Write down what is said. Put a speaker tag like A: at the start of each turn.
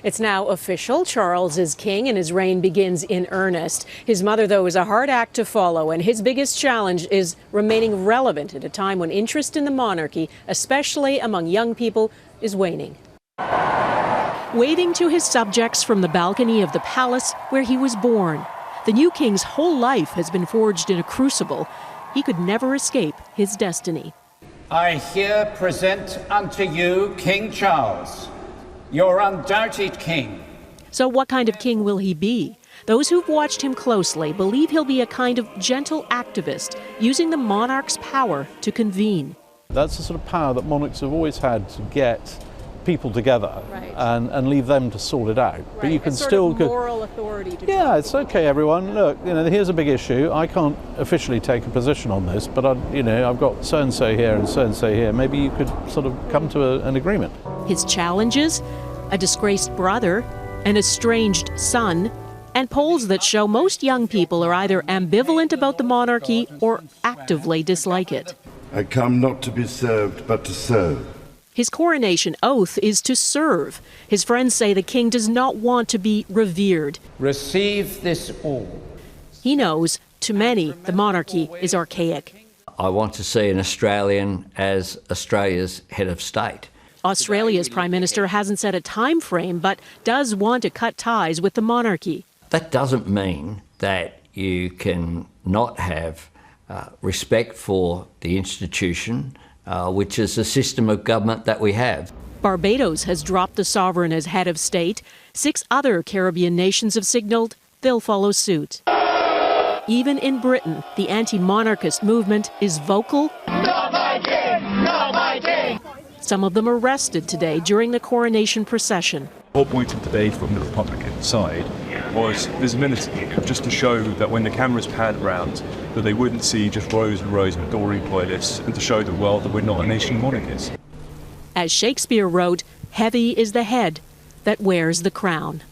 A: It's now official. Charles is king and his reign begins in earnest. His mother, though, is a hard act to follow, and his biggest challenge is remaining relevant at a time when interest in the monarchy, especially among young people, is waning. Waving to his subjects from the balcony of the palace where he was born. The new king's whole life has been forged in a crucible. He could never escape his destiny.
B: I here present unto you King Charles, your undoubted king.
A: So what kind of king will he be? Those who've watched him closely believe he'll be a kind of gentle activist, using the monarch's power to convene.
C: That's the sort of power that monarchs have always had, to get people together,
A: right,
C: and leave them to sort it out.
A: Right.
C: But you can
A: sort
C: still
A: of moral authority to
C: yeah, it's okay, everyone. Look, here's a big issue. I can't officially take a position on this, but I've got so and so here and so and so here. Maybe you could sort of come to an agreement.
A: His challenges: a disgraced brother, an estranged son, and polls that show most young people are either ambivalent about the monarchy or actively dislike it.
D: I come not to be served, but to serve.
A: His coronation oath is to serve. His friends say the king does not want to be revered.
B: Receive this all.
A: He knows, to many, the monarchy is archaic.
E: I want to see an Australian as Australia's head of state.
A: Australia's Prime Minister hasn't set a time frame, but does want to cut ties with the monarchy.
E: That doesn't mean that you can not have respect for the institution, which is the system of government that we have.
A: Barbados has dropped the sovereign as head of state. 6 other Caribbean nations have signaled they'll follow suit. Even in Britain, the anti-monarchist movement is vocal.
F: Not my king! Not my king!
A: Some of them arrested today during the coronation procession.
G: The whole point of today from the Republican side was visibility, just to show that when the cameras panned around, that they wouldn't see just rows and rows of adoring loyalists, and to show the world that we're not a nation of monarchists.
A: As Shakespeare wrote, heavy is the head that wears the crown.